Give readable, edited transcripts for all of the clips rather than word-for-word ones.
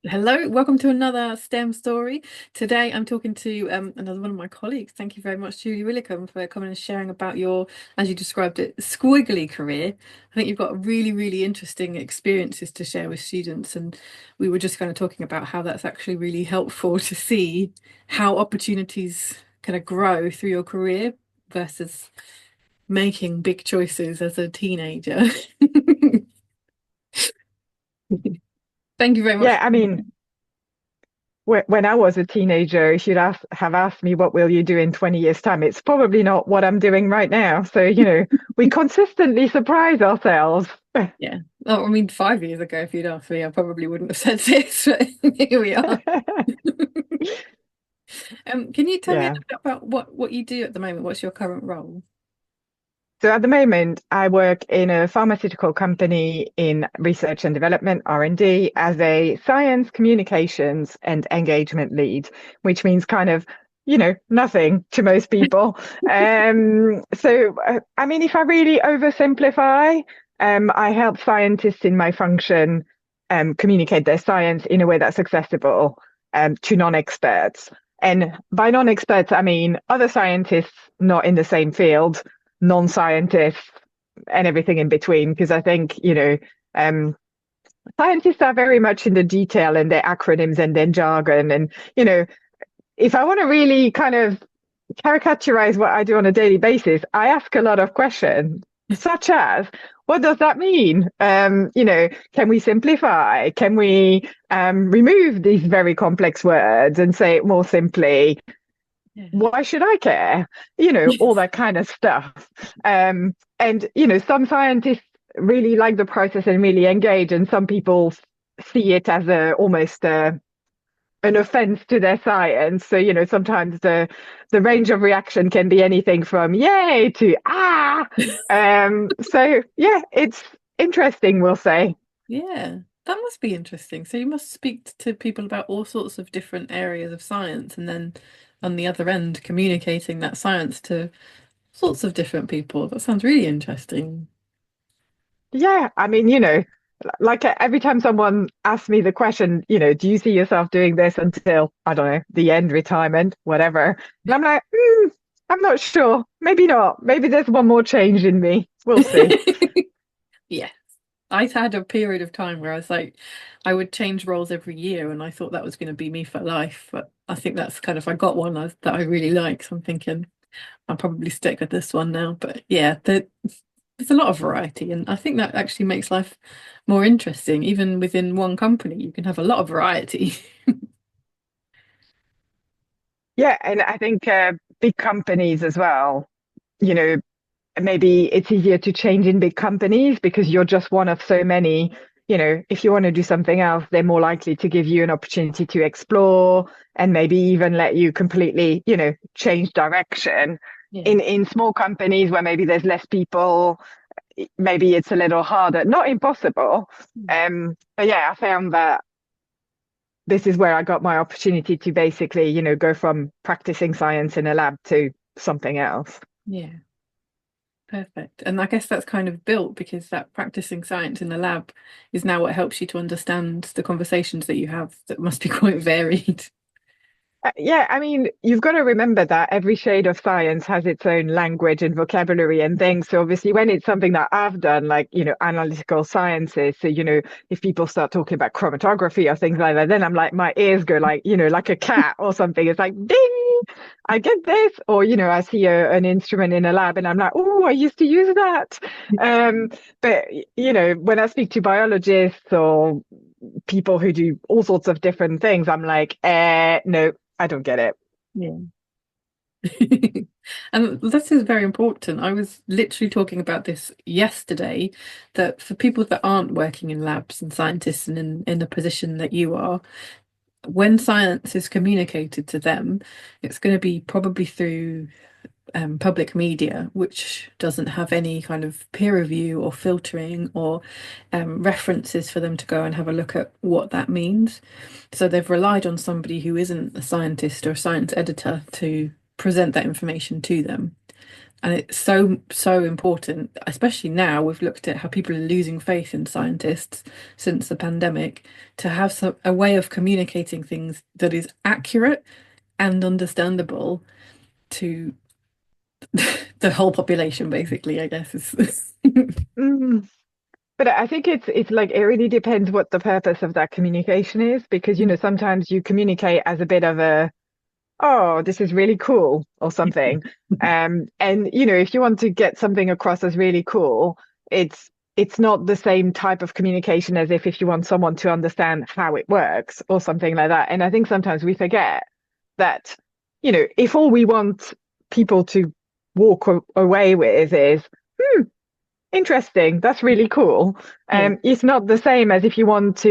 Hello, welcome to another STEM story. Today I'm talking to another one of my colleagues. Thank you very much, Julie Willecomme, for coming and sharing about your, as you described it, squiggly career. I think you've got really, really interesting experiences to share with students, and we were just kind of talking about how that's actually really helpful to see how opportunities kind of grow through your career versus making big choices as a teenager. Thank you very much. Yeah, I mean, when I was a teenager, if you'd have asked me what will you do in 20 years' time, it's probably not what I'm doing right now. So, we consistently surprise ourselves. Yeah. Oh, I mean, 5 years ago, if you'd asked me, I probably wouldn't have said this, but here we are. Can you tell me a Yeah. little bit about what you do at the moment? What's your current role? So at the moment, I work in a pharmaceutical company in research and development, R&D, as a science communications and engagement lead, which means kind of, nothing to most people. I mean, if I really oversimplify, I help scientists in my function communicate their science in a way that's accessible to non-experts. And by non-experts, I mean other scientists not in the same field, non-scientists, and everything in between. Because I think, scientists are very much in the detail and their acronyms and their jargon. And, if I want to really kind of caricaturize what I do on a daily basis, I ask a lot of questions, such as, what does that mean? Can we simplify? Can we remove these very complex words and say it more simply? Yeah. Why should I care? All that kind of stuff. And some scientists really like the process and really engage, and some people see it as a almost an offense to their science. So, sometimes the range of reaction can be anything from yay to ah. So yeah, it's interesting, we'll say. Yeah, that must be interesting. So you must speak to people about all sorts of different areas of science, and then on the other end, communicating that science to sorts of different people. That sounds really interesting. Yeah, I mean, like every time someone asks me the question, do you see yourself doing this until, I don't know, the end, retirement, whatever? And I'm like, I'm not sure. Maybe not. Maybe there's one more change in me. We'll see. Yes. I had a period of time where I was like, I would change roles every year, and I thought that was going to be me for life. But I think that's kind of, I got one that I really like. So I'm thinking I'll probably stick with this one now. But yeah, there's a lot of variety. And I think that actually makes life more interesting. Even within one company, you can have a lot of variety. Yeah, and I think big companies as well, you know, maybe it's easier to change in big companies because you're just one of so many. If you want to do something else, they're more likely to give you an opportunity to explore and maybe even let you completely, change direction. Yeah. In small companies where maybe there's less people, maybe it's a little harder, not impossible. But yeah, I found that this is where I got my opportunity to basically, go from practicing science in a lab to something else. Yeah. Perfect. And I guess that's kind of built because that practicing science in the lab is now what helps you to understand the conversations that you have that must be quite varied. Yeah, I mean, you've got to remember that every shade of science has its own language and vocabulary and things. So obviously, when it's something that I've done, like, analytical sciences, so, if people start talking about chromatography or things like that, then I'm like, my ears go like, like a cat or something. It's like, ding, I get this. Or, I see an instrument in a lab and I'm like, oh, I used to use that. Um, but, when I speak to biologists or people who do all sorts of different things, I'm like, no, I don't get it. Yeah. And this is very important. I was literally talking about this yesterday, that for people that aren't working in labs and scientists and in the position that you are, when science is communicated to them, it's going to be probably through public media, which doesn't have any kind of peer review or filtering or references for them to go and have a look at what that means. So they've relied on somebody who isn't a scientist or a science editor to present that information to them. And it's so, so important, especially now we've looked at how people are losing faith in scientists since the pandemic, to have a way of communicating things that is accurate and understandable to the whole population, basically, I guess is. Mm. But I think it's like it really depends what the purpose of that communication is, because sometimes you communicate as a bit of a, oh, this is really cool or something. And if you want to get something across as really cool, it's not the same type of communication as if you want someone to understand how it works or something like that. And I think sometimes we forget that, if all we want people to walk away with is, hmm, interesting, that's really cool. Yeah. It's not the same as if you want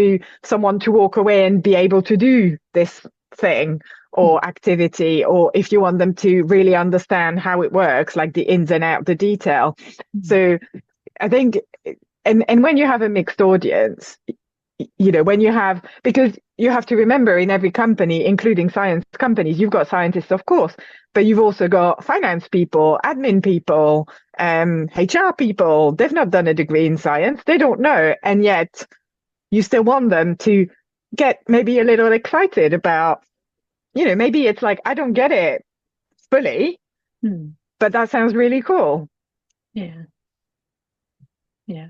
someone to walk away and be able to do this thing Mm. or activity, or if you want them to really understand how it works, like the ins and out, the detail. Mm. So I think, and when you have a mixed audience, when you have, because you have to remember in every company, including science companies, you've got scientists, of course, but you've also got finance people, admin people, HR people. They've not done a degree in science. They don't know. And yet you still want them to get maybe a little excited about, maybe it's like, I don't get it fully, Mm. but that sounds really cool. Yeah. Yeah.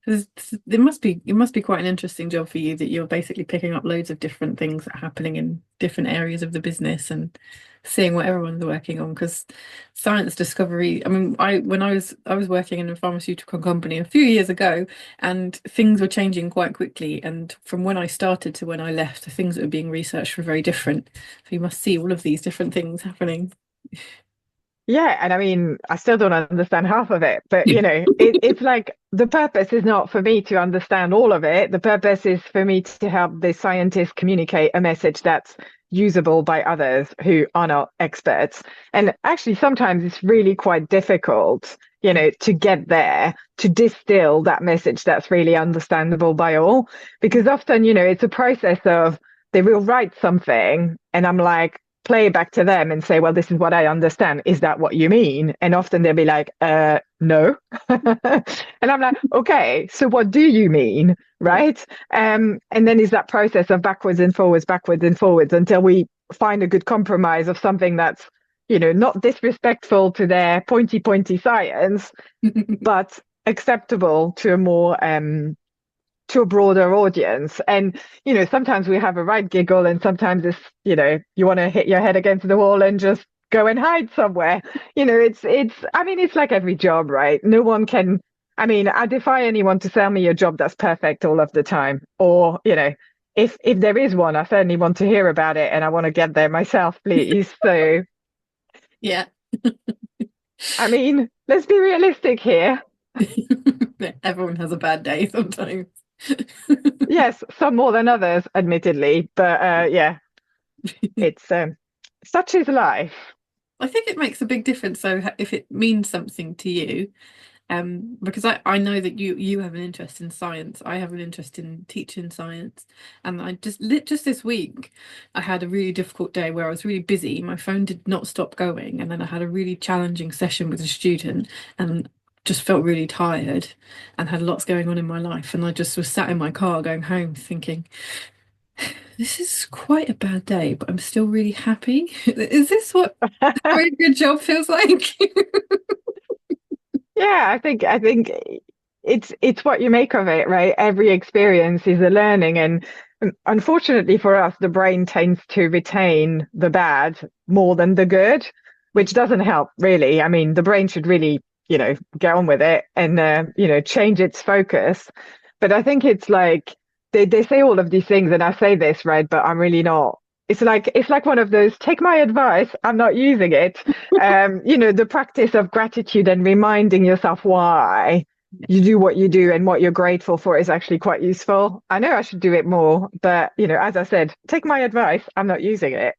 It must be quite an interesting job for you that you're basically picking up loads of different things that are happening in different areas of the business and seeing what everyone's working on. Because science discovery, I mean, I was working in a pharmaceutical company a few years ago, and things were changing quite quickly. And from when I started to when I left, the things that were being researched were very different. So you must see all of these different things happening. Yeah, and I mean, I still don't understand half of it, but it's like the purpose is not for me to understand all of it. The purpose is for me to help the scientists communicate a message that's usable by others who are not experts. And actually, sometimes it's really quite difficult, to get there, to distill that message that's really understandable by all, because often, it's a process of they will write something, and I'm like, play it back to them and say, well, this is what I understand. Is that what you mean? And often they'll be like, no. And I'm like, okay, so what do you mean? Yeah. Right. And then is that process of backwards and forwards until we find a good compromise of something that's, not disrespectful to their pointy science, but acceptable to a more to a broader audience. And, sometimes we have a right giggle, and sometimes it's, you want to hit your head against the wall and just go and hide somewhere. I mean, it's like every job, right? No one can, I mean, I defy anyone to sell me a job that's perfect all of the time. Or, if there is one, I certainly want to hear about it and I want to get there myself, please. So, Yeah. I mean, let's be realistic here. Everyone has a bad day sometimes. Yes, some more than others, admittedly, but yeah, it's such is life. I think it makes a big difference. So if it means something to you, because I know that you have an interest in science, I have an interest in teaching science, and I just this week I had a really difficult day where I was really busy. My phone did not stop going, and then I had a really challenging session with a student, and just felt really tired, and had lots going on in my life, and I just was sat in my car going home thinking, this is quite a bad day, but I'm still really happy. Is this what having a good job feels like? Yeah, I think it's what you make of it, right? Every experience is a learning, and unfortunately for us, the brain tends to retain the bad more than the good, Yeah. which doesn't help really. I mean, the brain should really, get on with it and change its focus. But I think it's like they say all of these things, and I say this, right, but I'm really not. It's like one of those, take my advice, I'm not using it. The practice of gratitude and reminding yourself why you do what you do and what you're grateful for is actually quite useful. I know I should do it more, but as I said, take my advice, I'm not using it.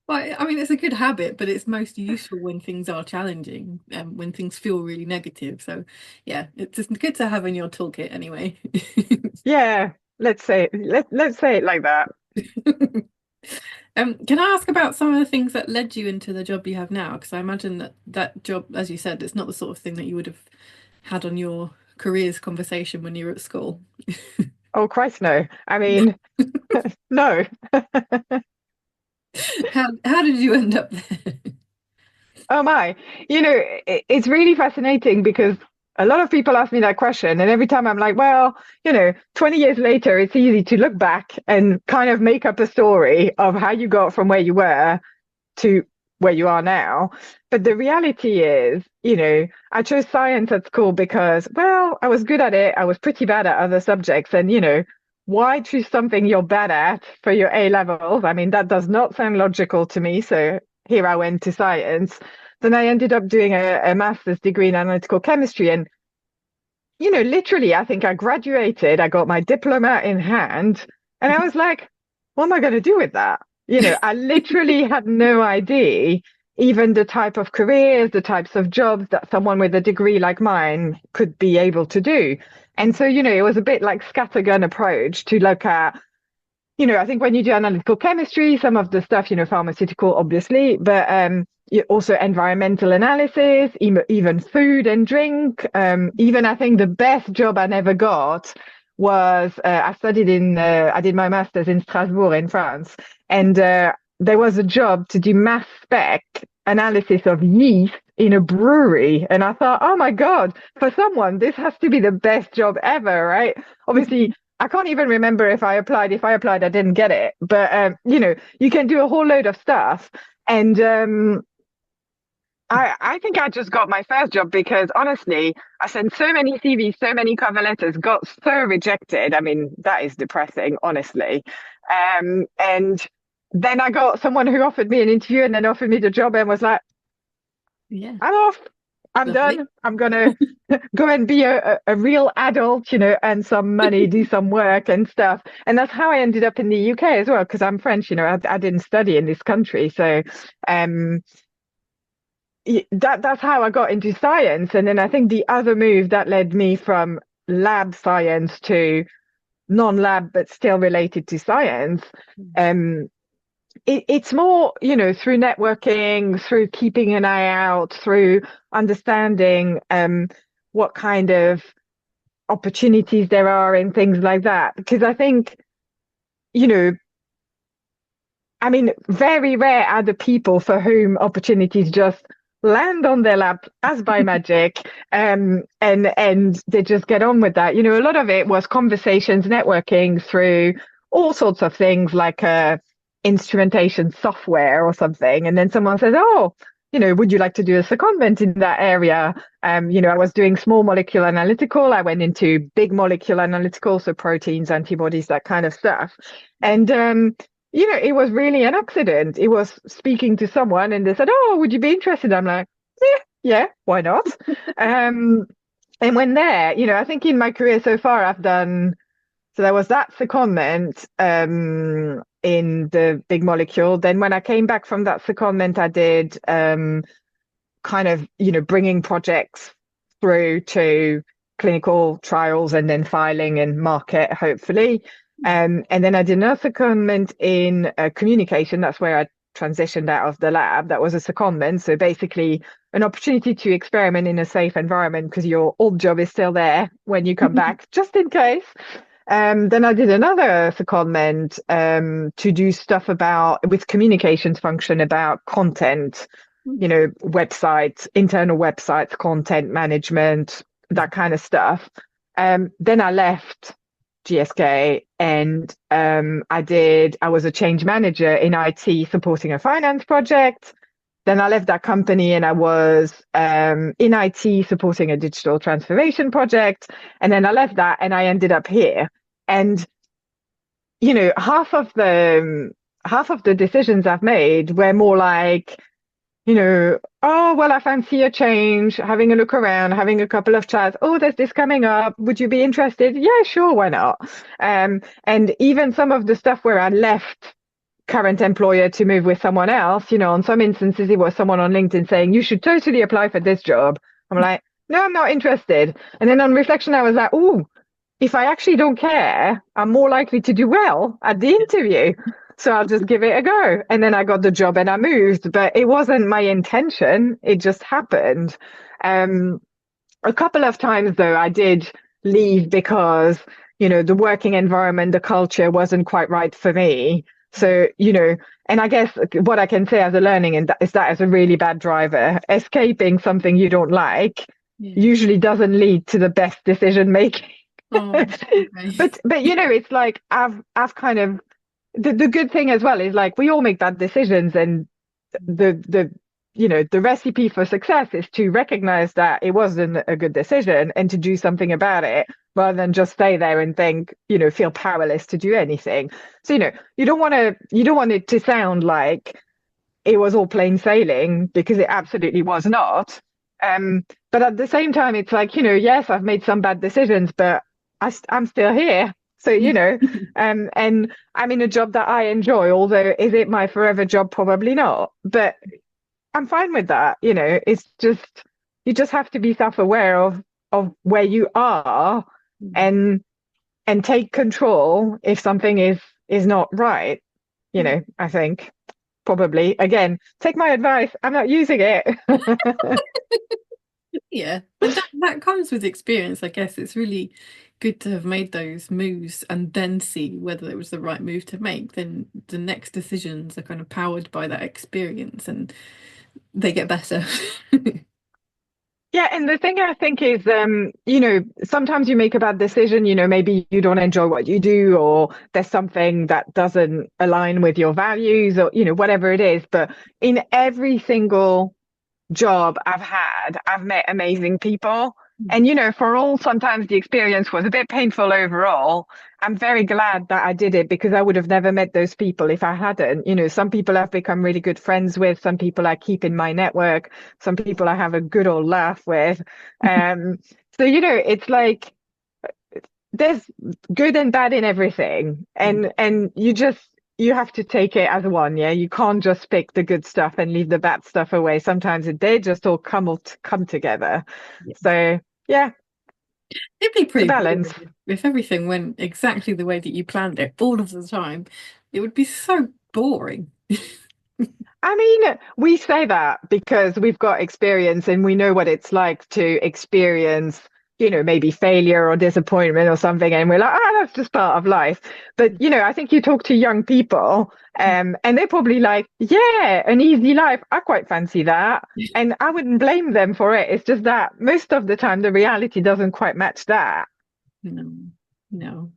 Well, I mean, it's a good habit, but it's most useful when things are challenging, when things feel really negative. So, yeah, it's just good to have in your toolkit anyway. Yeah, let's say it like that. Can I ask about some of the things that led you into the job you have now? Because I imagine that that job, as you said, it's not the sort of thing that you would have had on your careers conversation when you were at school. Oh, Christ, no. I mean, no. How did you end up there? Oh my. It's really fascinating because a lot of people ask me that question, and every time I'm like, well, 20 years later, it's easy to look back and kind of make up a story of how you got from where you were to where you are now. But the reality is, I chose science at school because, well, I was good at it. I was pretty bad at other subjects. And, why choose something you're bad at for your A levels? I mean, that does not sound logical to me. So here I went to science. Then I ended up doing a master's degree in analytical chemistry. And, literally, I think I graduated, I got my diploma in hand, and I was like, what am I going to do with that? I literally had no idea even the type of careers, the types of jobs that someone with a degree like mine could be able to do. And so, it was a bit like scattergun approach to look at, I think when you do analytical chemistry, some of the stuff, pharmaceutical, obviously, but also environmental analysis, even food and drink. Even I think the best job I never got was I did my master's in Strasbourg in France, and there was a job to do mass spec analysis of yeast in a brewery. And I thought, oh my God, for someone, this has to be the best job ever, right? Obviously, I can't even remember if I applied. If I applied, I didn't get it. But you can do a whole load of stuff. And I think I just got my first job because honestly, I sent so many CVs, so many cover letters, got so rejected. I mean, that is depressing, honestly. And then I got someone who offered me an interview and then offered me the job and was like, Yeah, I'm off. I'm lovely. done. I'm gonna go and be a real adult, earn some money, do some work and stuff. And that's how I ended up in the UK as well, because I'm French, I didn't study in this country. So um that's how I got into science. And then I think the other move that led me from lab science to non-lab but still related to science, um it's more, through networking, through keeping an eye out, through understanding what kind of opportunities there are and things like that. Because I think, you know, I mean, very rare are the people for whom opportunities just land on their lap as by magic, and they just get on with that. A lot of it was conversations, networking through all sorts of things like instrumentation software or something, and then someone says, "Oh, would you like to do a secondment in that area?" I was doing small molecule analytical. I went into big molecule analytical, so proteins, antibodies, that kind of stuff, and it was really an accident. It was speaking to someone and they said, "Oh, would you be interested?" I'm like, yeah, why not? um, and when there, I think in my career so far, I've done, so there was that secondment in the big molecule. Then when I came back from that secondment, I did kind of, bringing projects through to clinical trials and then filing and market, hopefully. And then I did another secondment in communication. That's where I transitioned out of the lab. That was a secondment. So basically, an opportunity to experiment in a safe environment because your old job is still there when you come back, just in case. Then I did another secondment to do stuff with communications function about content, websites, internal websites, content management, that kind of stuff. Then I left GSK and I was a change manager in IT supporting a finance project. Then I left that company and I was in IT supporting a digital transformation project. And then I left that and I ended up here. And, half of the decisions I've made were more like, oh, well, I fancy a change, having a look around, having a couple of chats. Oh, there's this coming up. Would you be interested? Yeah, sure, why not? And even some of the stuff where I left current employer to move with someone else, on some instances, it was someone on LinkedIn saying, you should totally apply for this job. I'm like, no, I'm not interested. And then on reflection, I was like, oh, if I actually don't care, I'm more likely to do well at the interview. So I'll just give it a go. And then I got the job and I moved, but it wasn't my intention. It just happened. Um, a couple of times though, I did leave because, the working environment, the culture wasn't quite right for me. So, and I guess what I can say as a learning is that as a really bad driver, escaping something you don't like Yeah. usually doesn't lead to the best decision making. Oh, okay. But it's like I've kind of the good thing as well is like we all make bad decisions, and the the recipe for success is to recognize that it wasn't a good decision and to do something about it rather than just stay there and think, feel powerless to do anything. So, you don't want it to sound like it was all plain sailing, because it absolutely was not. But at the same time, it's like, yes, I've made some bad decisions, but I'm still here. So, and I'm in a job that I enjoy, although is it my forever job? Probably not. But I'm fine with that. It's just you just have to be self-aware of where you are, and take control if something is not right. I think probably again, take my advice. I'm not using it. Yeah, and that comes with experience, I guess. It's really good to have made those moves and then see whether it was the right move to make. Then the next decisions are kind of powered by that experience and they get better. Yeah, and the thing I think is, sometimes you make a bad decision, maybe you don't enjoy what you do, or there's something that doesn't align with your values, or, whatever it is. But in every single job I've had, I've met amazing people. And, for all sometimes the experience was a bit painful overall, I'm very glad that I did it, because I would have never met those people if I hadn't. Some people I've become really good friends with, some people I keep in my network, some people I have a good old laugh with. Um, so, it's like there's good and bad in everything. And you have to take it as one. Yeah, you can't just pick the good stuff and leave the bad stuff away. Sometimes they just all come together. Yeah. So yeah, It'd be it's a pretty balance. boring if everything went exactly the way that you planned it all of the time. It would be so boring. I mean, we say that because we've got experience and we know what it's like to experience, maybe failure or disappointment or something. And we're like, that's just part of life. But, I think you talk to young people, and they're probably like, yeah, an easy life. I quite fancy that. And I wouldn't blame them for it. It's just that most of the time, the reality doesn't quite match that. No, no.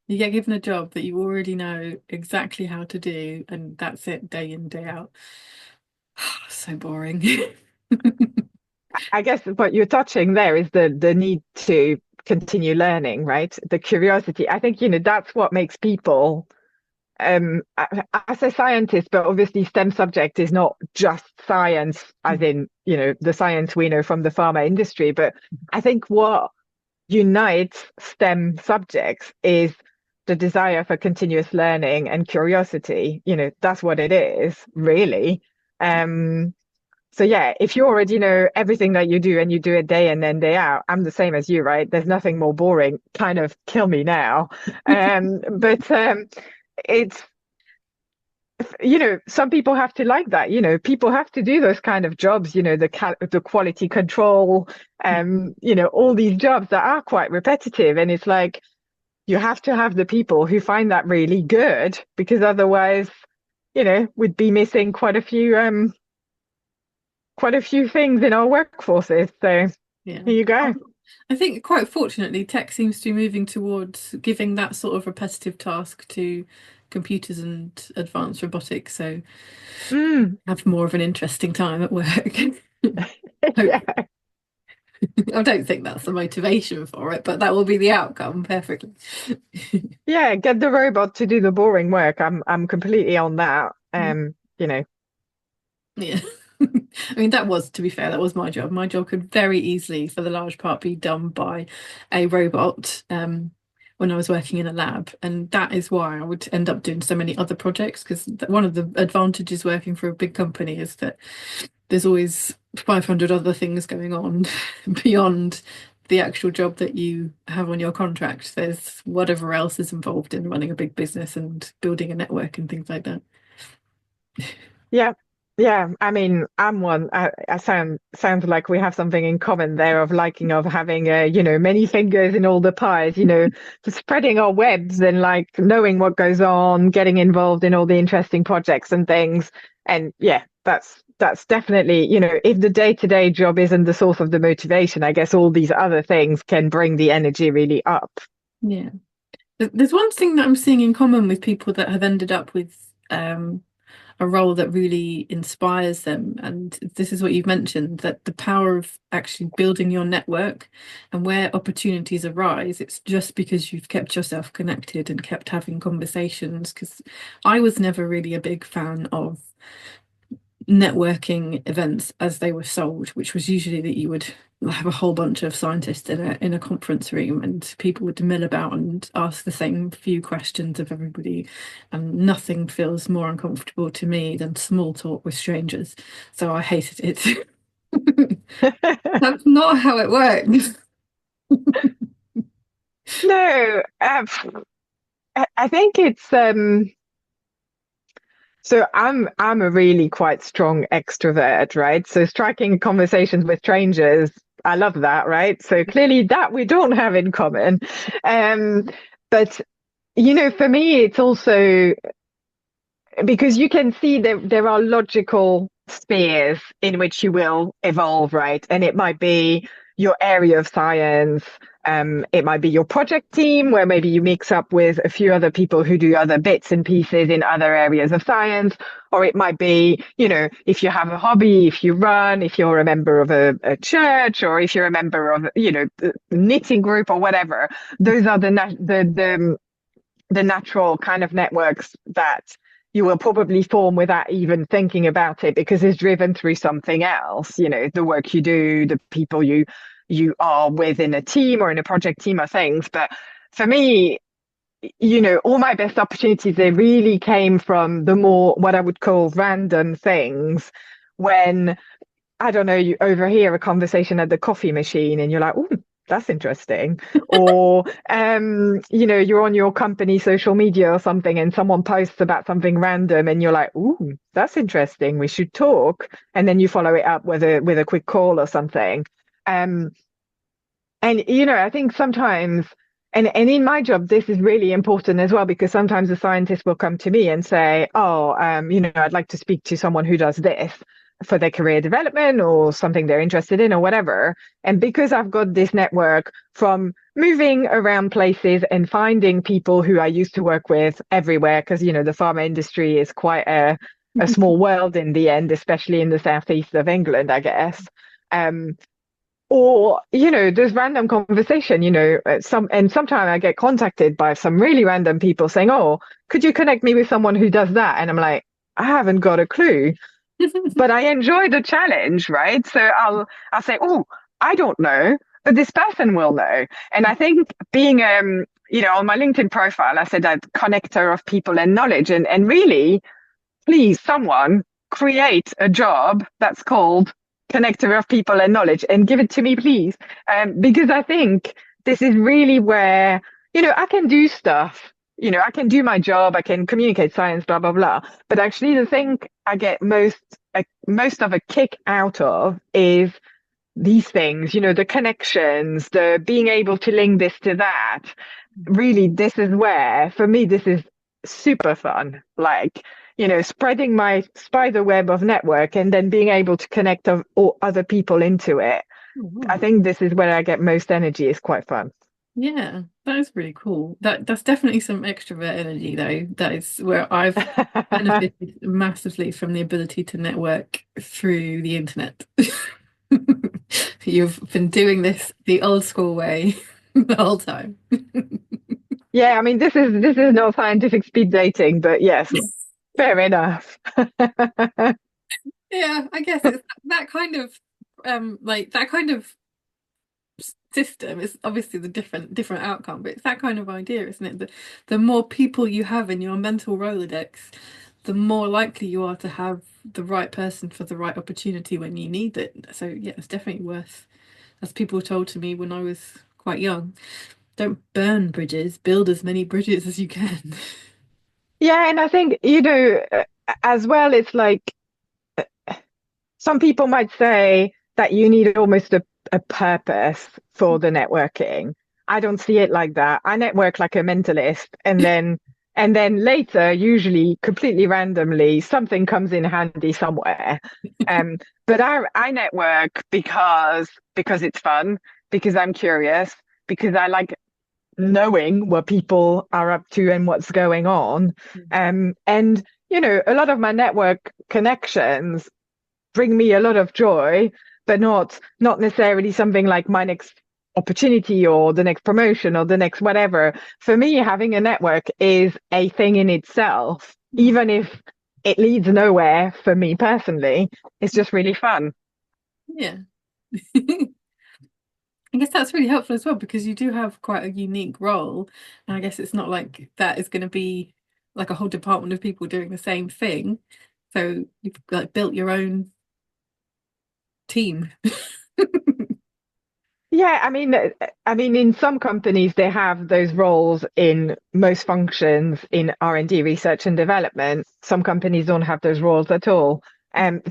You get given a job that you already know exactly how to do, and that's it day in, day out. So boring. I guess what you're touching there is the need to continue learning, right? The curiosity. I think, that's what makes people I say scientist, but obviously STEM subject is not just science, as in, the science we know from the pharma industry. But I think what unites STEM subjects is the desire for continuous learning and curiosity. That's what it is, really. Um, so yeah, if you already know everything that you do and you do it day in and day out, I'm the same as you, right? There's nothing more boring. Kind of kill me now. But it's some people have to like that. People have to do those kind of jobs. The quality control, all these jobs that are quite repetitive, and it's like you have to have the people who find that really good, because otherwise, we'd be missing quite a few things in our workforces. So Yeah. here you go. I think quite fortunately, tech seems to be moving towards giving that sort of repetitive task to computers and advanced robotics, so Mm, have more of an interesting time at work. Hope. yeah, I don't think that's the motivation for it, but that will be the outcome perfectly. yeah. Get the robot to do the boring work. I'm completely on that. Yeah. I mean, that was, to be fair, that was my job. My job could very easily, for the large part, be done by a robot when I was working in a lab. And that is why I would end up doing so many other projects, because one of the advantages working for a big company is that there's always 500 other things going on beyond the actual job that you have on your contract. There's whatever else is involved in running a big business and building a network and things like that. Yeah. Yeah. I mean, I'm one. I sounds like we have something in common there of liking of having many fingers in all the pies, for spreading our webs and like knowing what goes on, getting involved in all the interesting projects and things. And yeah, that's definitely, if the day-to-day job isn't the source of the motivation, I guess all these other things can bring the energy really up. Yeah. There's one thing that I'm seeing in common with people that have ended up with a role that really inspires them. And this is what you've mentioned, that the power of actually building your network and where opportunities arise, it's just because you've kept yourself connected and kept having conversations. Because I was never really a big fan of networking events as they were sold, which was usually that you would have a whole bunch of scientists in a conference room and people would mill about and ask the same few questions of everybody. And nothing feels more uncomfortable to me than small talk with strangers. So I hated it. That's not how it works. No, I think it's so I'm a really quite strong extrovert, right? So striking conversations with strangers, I love that, right? So clearly that we don't have in common. Um, but for me, it's also because you can see there are logical spheres in which you will evolve, right? And it might be your area of science. It might be your project team where maybe you mix up with a few other people who do other bits and pieces in other areas of science. Or it might be, if you have a hobby, if you run, if you're a member of a church, or if you're a member of, the knitting group or whatever. Those are the natural kind of networks that you will probably form without even thinking about it because it's driven through something else, the work you do, the people you are with in a team or in a project team or things. But for me, all my best opportunities, they really came from the more what I would call random things when I don't know, you overhear a conversation at the coffee machine and you're like, oh, that's interesting. Or, you're on your company social media or something and someone posts about something random and you're like, ooh, that's interesting. We should talk. And then you follow it up with a quick call or something. Um, and, I think sometimes, and in my job, this is really important as well, because sometimes the scientists will come to me and say, oh, I'd like to speak to someone who does this for their career development or something they're interested in or whatever. And because I've got this network from moving around places and finding people who I used to work with everywhere, because, the pharma industry is quite a small world in the end, especially in the southeast of England, I guess. Um, or, there's random conversation, sometimes I get contacted by some really random people saying, oh, could you connect me with someone who does that? And I'm like, I haven't got a clue, but I enjoy the challenge, right? So I'll say, oh, I don't know, but this person will know. And I think being on my LinkedIn profile, I said that connector of people and knowledge. And really, please, someone create a job that's called connector of people and knowledge and give it to me, please. Because I think this is really where, I can do stuff. I can do my job, I can communicate science, blah, blah, blah. But actually, the thing I get most of a kick out of is these things, the connections, the being able to link this to that. Really, this is where, for me, this is super fun. Like, spreading my spider web of network and then being able to connect or other people into it. I Oh, think this is where I get most energy. It's quite fun. yeah, that is really cool. That's definitely some extrovert energy though. That is where I've benefited massively from the ability to network through the internet. You've been doing this the old school way the whole time. Yeah, I mean, this is not scientific speed dating, but yes, fair enough. Yeah, I guess it's that kind of like that kind of system is obviously the different outcome, but it's that kind of idea, isn't it? The more people you have in your mental Rolodex, the more likely you are to have the right person for the right opportunity when you need it. So yeah, it's definitely worth as people told to me when I was quite young, don't burn bridges, build as many bridges as you can. Yeah, and I think, as well, it's like some people might say that you need almost a purpose for the networking. I don't see it like that. I network like a mentalist, and then later, usually completely randomly, something comes in handy somewhere. Um, but I network because it's fun, because I'm curious, because I like knowing what people are up to and what's going on. And a lot of my network connections bring me a lot of joy, but not necessarily something like my next opportunity or the next promotion or the next whatever. For me, having a network is a thing in itself, even if it leads nowhere for me personally. It's just really fun. Yeah. I guess that's really helpful as well because you do have quite a unique role. And I guess it's not like that is going to be like a whole department of people doing the same thing. So you've like built your own team. Yeah, I mean, in some companies they have those roles in most functions in R&D, research and development. Some companies don't have those roles at all.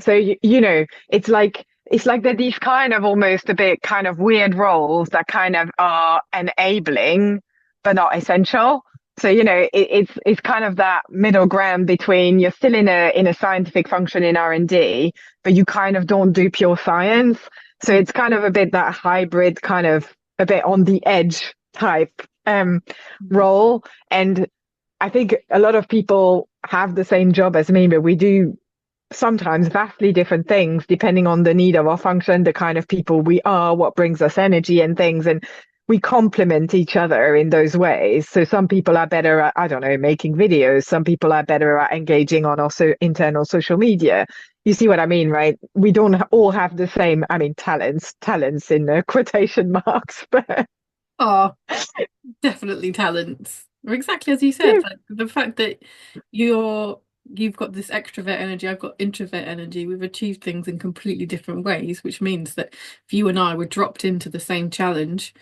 So it's like they're these kind of almost a bit kind of weird roles that kind of are enabling but not essential. So it's kind of that middle ground between you're still in a scientific function in R&D, but you kind of don't do pure science. So it's kind of a bit that hybrid, kind of a bit on the edge type role. And I think a lot of people have the same job as me, but we do sometimes vastly different things depending on the need of our function, the kind of people we are, what brings us energy and things. And we complement each other in those ways. So some people are better at, I don't know, making videos. Some people are better at engaging on also internal social media. You see what I mean, right? We don't all have the same, I mean, talents in quotation marks, but Oh, definitely talents. Or exactly as you said, yeah, like the fact that you've got this extrovert energy, I've got introvert energy. We've achieved things in completely different ways, which means that if you and I were dropped into the same challenge,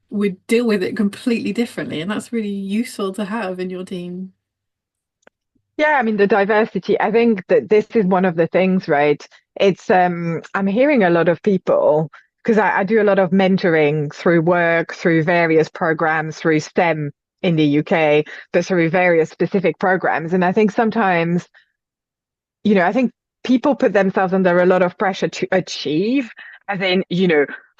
we'd deal with it completely differently, and that's really useful to have in your team. yeah, I mean, the diversity, I think that this is one of the things, right? I'm hearing a lot of people because I do a lot of mentoring through work, through various programs, through STEM in the UK, but through various specific programs. And I think sometimes, I think people put themselves under a lot of pressure to achieve, as in,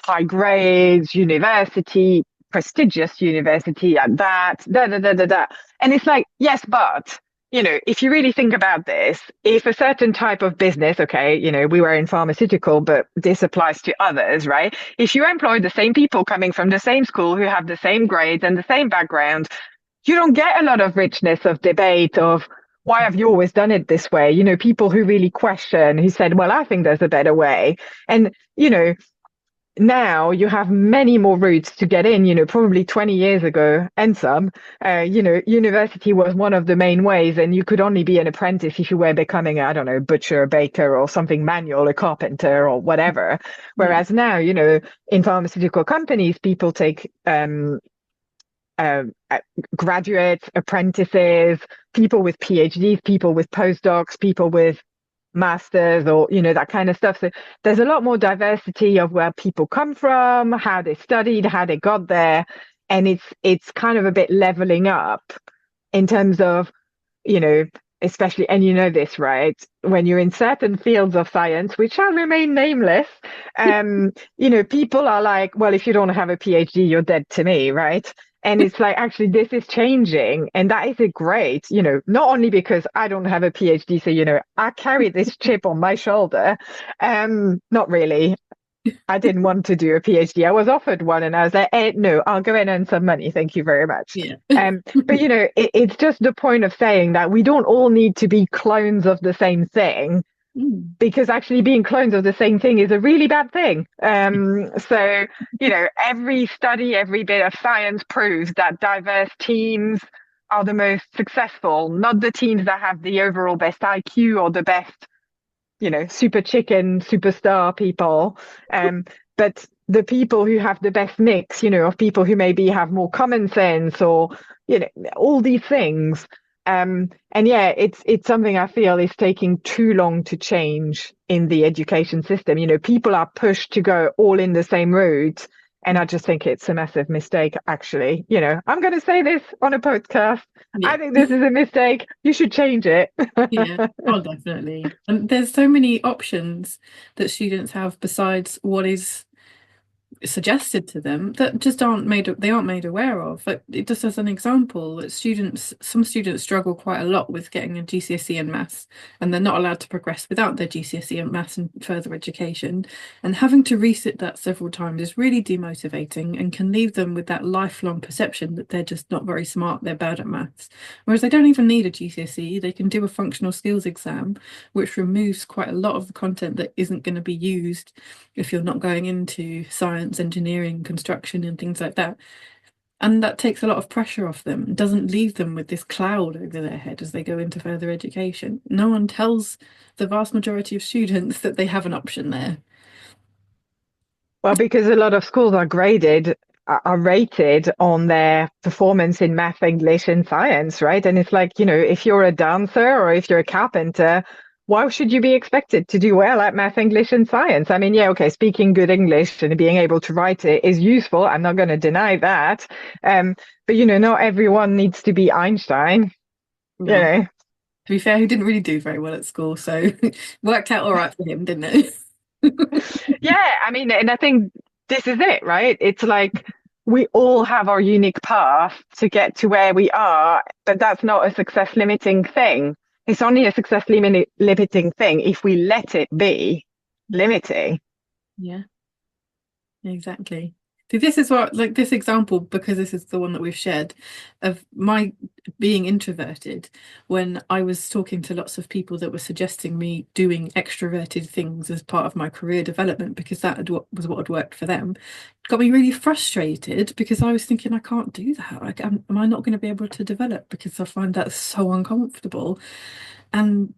high grades, university, prestigious university at that, da da da da da. And it's like, yes, but if you really think about this, if a certain type of business, okay, we were in pharmaceutical, but this applies to others, right? If you employ the same people coming from the same school who have the same grades and the same background, you don't get a lot of richness of debate of why have you always done it this way? People who really question, who said, well, I think there's a better way. And, now you have many more routes to get in, probably 20 years ago and some, university was one of the main ways, and you could only be an apprentice if you were becoming, I don't know, butcher, baker, or something manual, a carpenter, or whatever. Yeah. Whereas now, in pharmaceutical companies, people take graduates, apprentices, people with PhDs, people with postdocs, people with masters, or that kind of stuff. So there's a lot more diversity of where people come from, how they studied, how they got there, and it's kind of a bit leveling up in terms of you know especially, and this, right, when you're in certain fields of science which shall remain nameless. People are like, well, if you don't have a PhD, you're dead to me, right? And it's like, actually, this is changing. And that is a great, not only because I don't have a PhD, so, I carry this chip on my shoulder. Not really. I didn't want to do a PhD. I was offered one and I was like, no, I'll go and earn some money. Thank you very much. Yeah. But, it's just the point of saying that we don't all need to be clones of the same thing, Mm. because actually being clones of the same thing is a really bad thing. So, every study, every bit of science proves that diverse teams are the most successful, not the teams that have the overall best IQ or the best, super chicken, superstar people. But the people who have the best mix, of people who maybe have more common sense or, all these things. And yeah, it's something I feel is taking too long to change in the education system. People are pushed to go all in the same route. And I just think it's a massive mistake, actually. I'm going to say this on a podcast. Yeah. I think this is a mistake. You should change it. Yeah. Oh, definitely. And there's so many options that students have besides what is suggested to them that just aren't made aware of. Like, it just as an example that some students struggle quite a lot with getting a GCSE in maths, and they're not allowed to progress without their GCSE in maths and further education, and having to resit that several times is really demotivating and can leave them with that lifelong perception that they're just not very smart, they're bad at maths, whereas they don't even need a GCSE. They can do a functional skills exam which removes quite a lot of the content that isn't going to be used if you're not going into science, engineering, construction, and things like that. And that takes a lot of pressure off them. It doesn't leave them with this cloud over their head as they go into further education. No one tells the vast majority of students that they have an option there. Well, because a lot of schools are rated on their performance in math, English, and science, right? And it's like, if you're a dancer or if you're a carpenter, why should you be expected to do well at math, English, and science? I mean, yeah, okay, speaking good English and being able to write it is useful. I'm not going to deny that. But not everyone needs to be Einstein, you No. know. To be fair, he didn't really do very well at school, so worked out all right for him, didn't it? Yeah, I mean, and I think this is it, right? It's like we all have our unique path to get to where we are, but that's not a success limiting thing. It's only a success limiting thing if we let it be limiting. Yeah, exactly. See, this is what, like this example, because this is the one that we've shared of my being introverted when I was talking to lots of people that were suggesting me doing extroverted things as part of my career development because was what had worked for them. Got me really frustrated because I was thinking, I can't do that. Like, am I not going to be able to develop because I find that so uncomfortable? And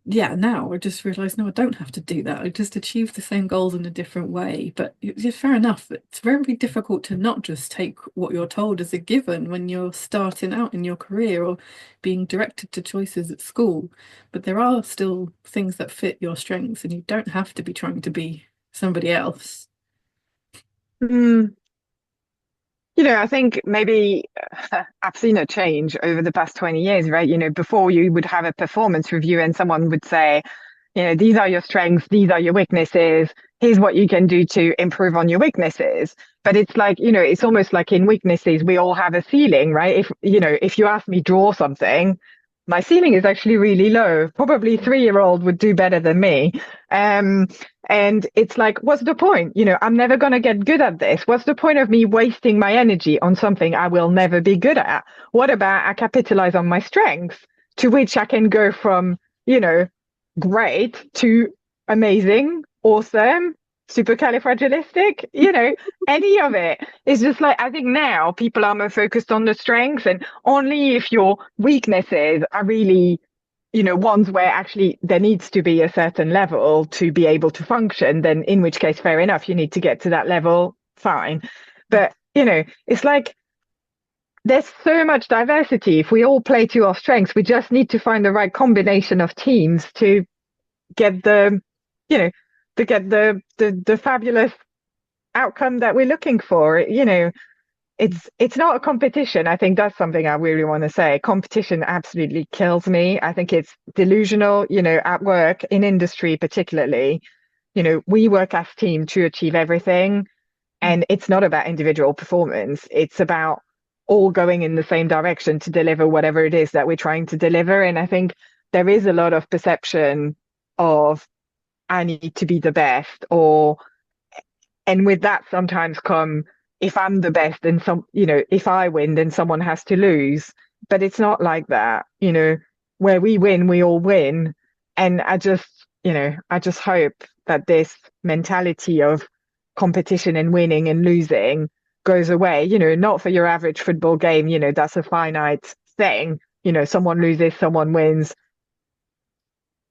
yeah, now I just realised, no, I don't have to do that. I just achieve the same goals in a different way. But yeah, fair enough. It's very difficult to not just take what you're told as a given when you're starting out in your career or being directed to choices at school. But there are still things that fit your strengths, and you don't have to be trying to be somebody else. Hmm. I think maybe I've seen a change over the past 20 years, right? Before you would have a performance review and someone would say, these are your strengths, these are your weaknesses, here's what you can do to improve on your weaknesses. But it's like, it's almost like in weaknesses, we all have a ceiling, right? If you ask me draw something, my ceiling is actually really low. Probably 3-year-old would do better than me. Um, and it's like, what's the point? I'm never going to get good at this. What's the point of me wasting my energy on something I will never be good at? What about I capitalize on my strengths, to which I can go from, great to amazing, awesome, supercalifragilistic, any of it. It's just like, I think now people are more focused on the strengths, and only if your weaknesses are really, ones where actually there needs to be a certain level to be able to function, then in which case, fair enough, you need to get to that level, fine. But, it's like, there's so much diversity. If we all play to our strengths, we just need to find the right combination of teams to get the, you know, to get the fabulous outcome that we're looking for. It's not a competition. I think that's something I really want to say. Competition absolutely kills me. I think it's delusional, at work, in industry particularly. We work as team to achieve everything. And it's not about individual performance. It's about all going in the same direction to deliver whatever it is that we're trying to deliver. And I think there is a lot of perception of I need to be the best, and with that sometimes come if I'm the best, then if I win, then someone has to lose. But it's not like that, where we win, we all win. And I just hope that this mentality of competition and winning and losing goes away, not for your average football game, that's a finite thing. Someone loses, someone wins.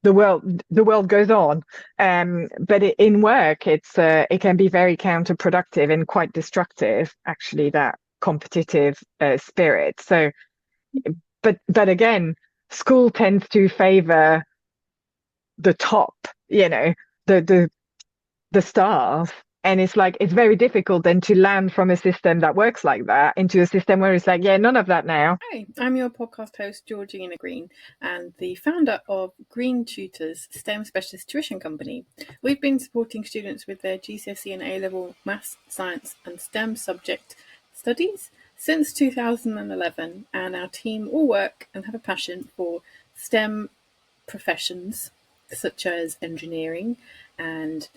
the world goes on. But in work, it can be very counterproductive and quite destructive, actually, that competitive spirit. So, but again, school tends to favor the top, the the stars. And it's like it's very difficult then to land from a system that works like that into a system where it's like, yeah, none of that now. Hi, I'm your podcast host, Georgina Green, and the founder of Green Tutors, STEM Specialist Tuition Company. We've been supporting students with their GCSE and A-level maths, science and STEM subject studies since 2011, and our team all work and have a passion for STEM professions such as engineering and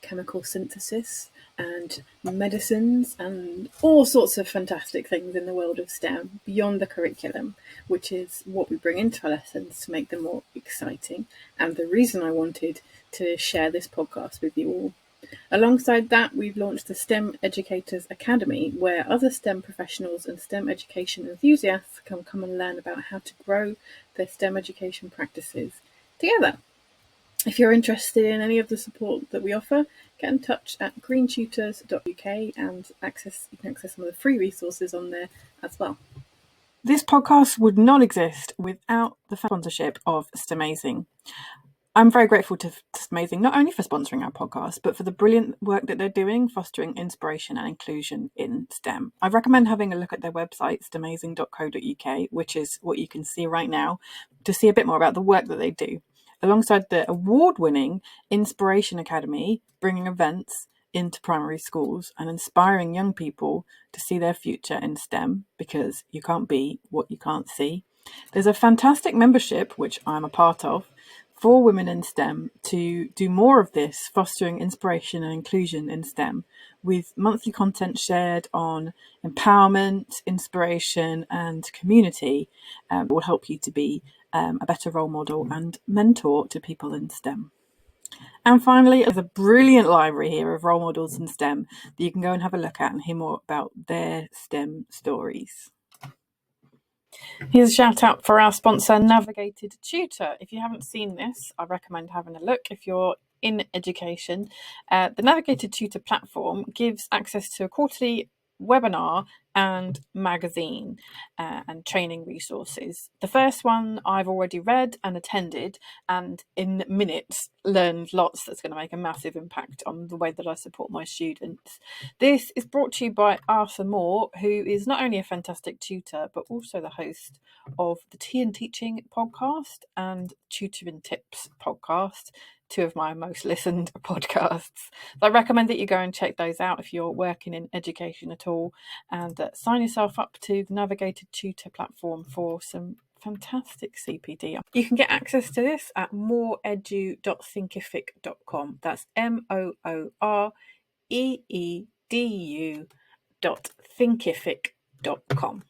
chemical synthesis and medicines and all sorts of fantastic things in the world of STEM beyond the curriculum, which is what we bring into our lessons to make them more exciting. And the reason I wanted to share this podcast with you all. Alongside that, we've launched the STEM Educators Academy, where other STEM professionals and STEM education enthusiasts can come and learn about how to grow their STEM education practices together. If you're interested in any of the support that we offer, get in touch at greentutors.uk and you can access some of the free resources on there as well. This podcast would not exist without the sponsorship of STEMazing. I'm very grateful to STEMazing, not only for sponsoring our podcast, but for the brilliant work that they're doing, fostering inspiration and inclusion in STEM. I recommend having a look at their website, stemazing.co.uk, which is what you can see right now, to see a bit more about the work that they do. Alongside the award-winning Inspiration Academy, bringing events into primary schools and inspiring young people to see their future in STEM, because you can't be what you can't see. There's a fantastic membership, which I'm a part of, for women in STEM to do more of this, fostering inspiration and inclusion in STEM, with monthly content shared on empowerment, inspiration, and community. Will help you to be a better role model and mentor to people in STEM. And finally, there's a brilliant library here of role models in STEM that you can go and have a look at and hear more about their STEM stories. Here's a shout out for our sponsor, Navigated Tutor. If you haven't seen this, I recommend having a look if you're in education. The Navigated Tutor platform gives access to a quarterly webinar and magazine and training resources. The first one I've already read and attended, and in minutes learned lots that's going to make a massive impact on the way that I support my students. This is brought to you by Arthur Moore, who is not only a fantastic tutor but also the host of the Tea and Teaching podcast and Tutoring Tips podcast, two of my most listened podcasts. So I recommend that you go and check those out if you're working in education at all, and sign yourself up to the Navigated Tutor platform for some fantastic CPD. You can get access to this at mooreedu.thinkific.com. That's mooreedu.thinkific.com.